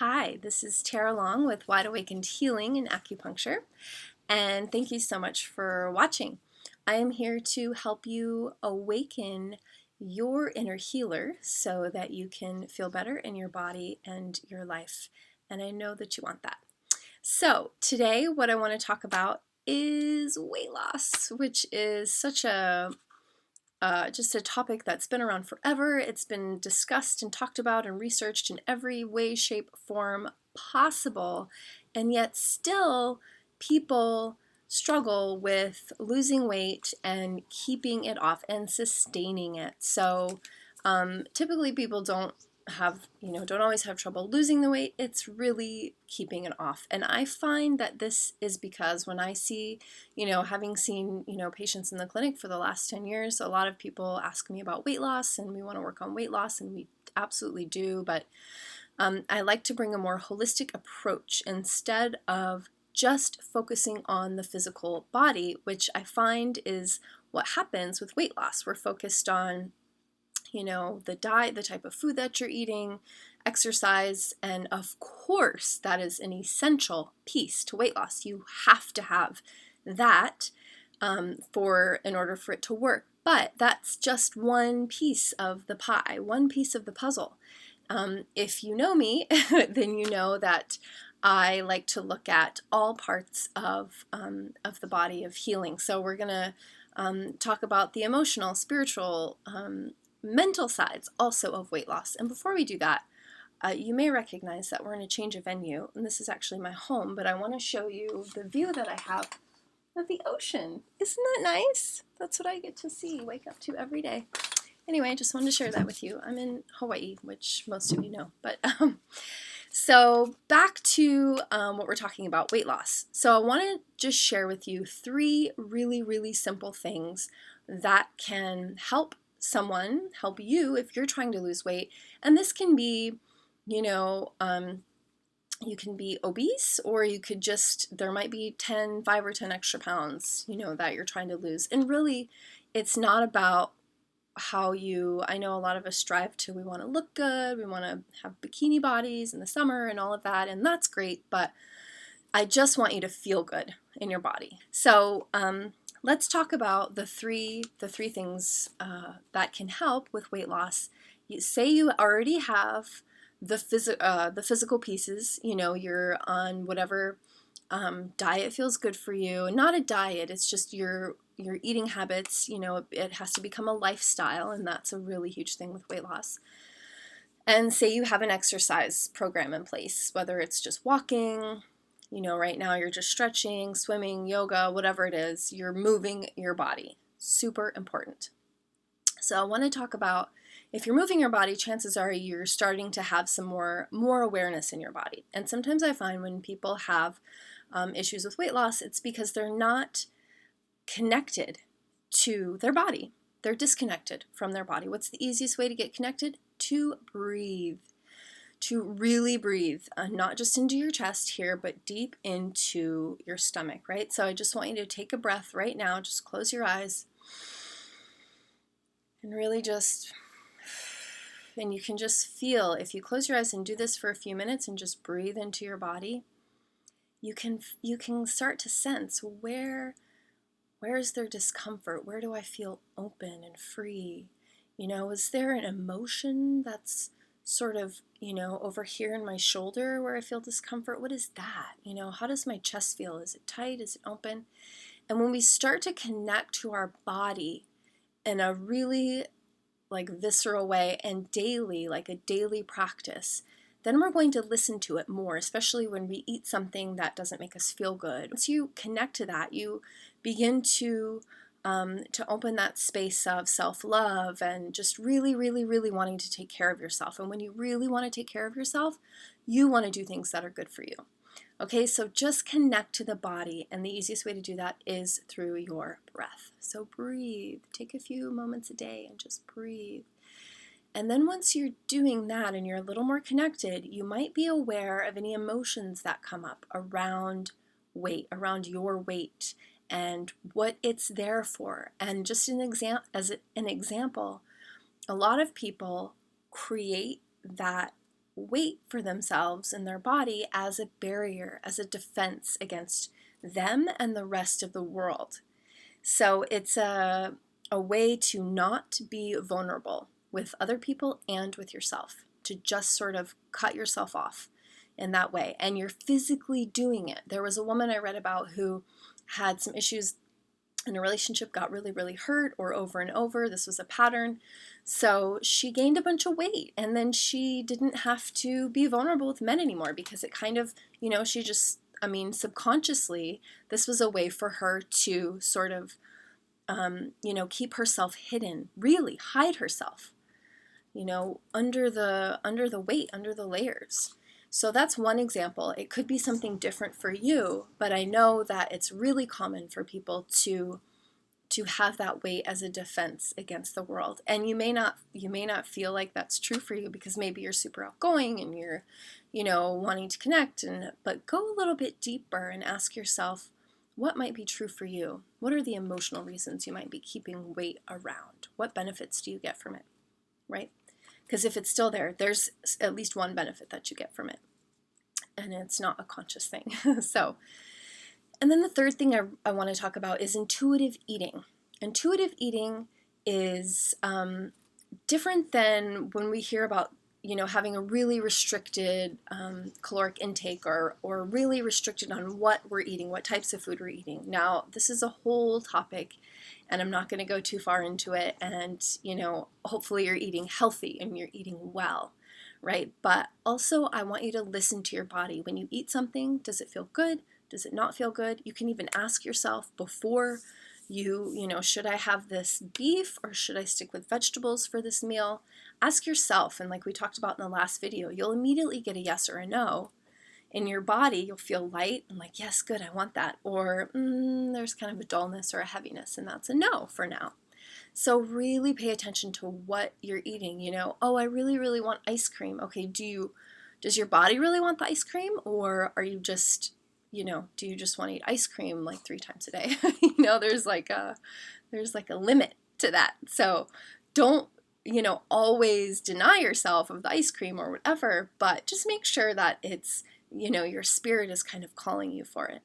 Hi, this is Tara Long with Wide Awakened Healing and Acupuncture, and thank you so much for watching. I am here to help you awaken your inner healer so that you can feel better in your body and your life, and I know that you want that. So today what I want to talk about is weight loss, which is such a just a topic that's been around forever. It's been discussed and talked about and researched in every way, shape, form possible, and yet still people struggle with losing weight and keeping it off and sustaining it. So typically people don't always have trouble losing the weight. It's really keeping it off. And I find that this is because when I see, having seen, patients in the clinic for the last 10 years, a lot of people ask me about weight loss and we want to work on weight loss, and we absolutely do. But I like to bring a more holistic approach instead of just focusing on the physical body, which I find is what happens with weight loss. We're focused on the diet, the type of food that you're eating, exercise, and of course, that is an essential piece to weight loss. You have to have that in order for it to work. But that's just one piece of the pie, one piece of the puzzle. If you know me, then you know that I like to look at all parts of the body of healing. So we're gonna talk about the emotional, spiritual, mental sides also of weight loss. And before we do that, you may recognize that we're in a change of venue, and this is actually my home, but I want to show you the view that I have of the ocean. Isn't that nice? That's what I get to see, wake up to every day. Anyway, I just wanted to share that with you. I'm in Hawaii, which most of you know, but so back to what we're talking about, weight loss. So I want to just share with you 3 really, really simple things that can help you if you're trying to lose weight. And this can be, you can be obese, or you could there might be 5 or 10 extra pounds, that you're trying to lose. And really, it's not about I know a lot of us we want to look good, we want to have bikini bodies in the summer and all of that, and that's great, but I just want you to feel good in your body. So let's talk about the three things that can help with weight loss. Say you already have the physical pieces. You're on whatever diet feels good for you. Not a diet, it's just your eating habits. It has to become a lifestyle, and that's a really huge thing with weight loss. And say you have an exercise program in place, whether it's just walking, right now you're just stretching, swimming, yoga, whatever it is, you're moving your body. Super important. So I want to talk about, if you're moving your body, chances are you're starting to have some more awareness in your body. And sometimes I find when people have issues with weight loss, it's because they're not connected to their body. They're disconnected from their body. What's the easiest way to get connected? To breathe. To really breathe, not just into your chest here, but deep into your stomach, right? So I just want you to take a breath right now. Just close your eyes and really and you can just feel, if you close your eyes and do this for a few minutes and just breathe into your body, you can start to sense where is there discomfort? Where do I feel open and free? Is there an emotion that's sort of, over here in my shoulder where I feel discomfort? What is that? How does my chest feel? Is it tight? Is it open? And when we start to connect to our body in a really visceral way and daily, like a daily practice, then we're going to listen to it more, especially when we eat something that doesn't make us feel good. Once you connect to that, you begin to open that space of self-love and just really, really, really wanting to take care of yourself. And when you really want to take care of yourself, you want to do things that are good for you. Okay, so just connect to the body, and the easiest way to do that is through your breath. So breathe. Take a few moments a day and just breathe. And then once you're doing that and you're a little more connected, you might be aware of any emotions that come up around weight, around your weight, and what it's there for. And just as an example, a lot of people create that weight for themselves in their body as a barrier, as a defense against them and the rest of the world. So it's a way to not be vulnerable with other people and with yourself, to just sort of cut yourself off in that way. And you're physically doing it. There was a woman I read about who had some issues in a relationship, got really, really hurt, or over and over. This was a pattern. So she gained a bunch of weight, and then she didn't have to be vulnerable with men anymore because it kind of, she just, subconsciously, this was a way for her to sort of, keep herself hidden, really hide herself, under the weight, under the layers. So that's one example. It could be something different for you, but I know that it's really common for people to have that weight as a defense against the world. And you may not feel like that's true for you because maybe you're super outgoing and you're, wanting to connect, but go a little bit deeper and ask yourself, what might be true for you? What are the emotional reasons you might be keeping weight around? What benefits do you get from it, right? Because if it's still there, there's at least one benefit that you get from it, and it's not a conscious thing. And then the third thing I want to talk about is intuitive eating. Intuitive eating is different than when we hear about, having a really restricted caloric intake or really restricted on what we're eating, what types of food we're eating. Now, this is a whole topic, and I'm not going to go too far into it. And, hopefully you're eating healthy and you're eating well, right? But also I want you to listen to your body. When you eat something, does it feel good? Does it not feel good? You can even ask yourself before should I have this beef or should I stick with vegetables for this meal? Ask yourself, and like we talked about in the last video, you'll immediately get a yes or a no. In your body, you'll feel light and like, yes, good, I want that. Or there's kind of a dullness or a heaviness, and that's a no for now. So really pay attention to what you're eating. Oh, I really, really want ice cream. Okay, does your body really want the ice cream, or are you just do you just want to eat ice cream like 3 times a day? There's like a limit to that. So don't, always deny yourself of the ice cream or whatever, but just make sure that it's, your spirit is kind of calling you for it.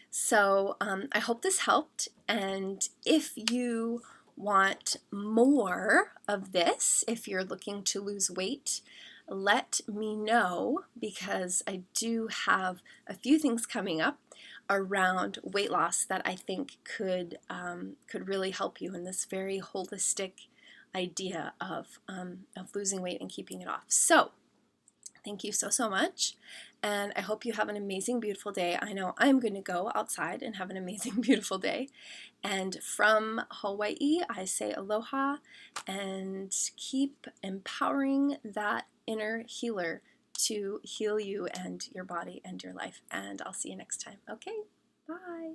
So I hope this helped. And if you want more of this, if you're looking to lose weight, let me know, because I do have a few things coming up around weight loss that I think could really help you in this very holistic idea of losing weight and keeping it off. So thank you so much, and I hope you have an amazing, beautiful day. I know I'm going to go outside and have an amazing, beautiful day. And from Hawaii, I say aloha, and keep empowering that inner healer to heal you and your body and your life. And I'll see you next time. Okay, bye.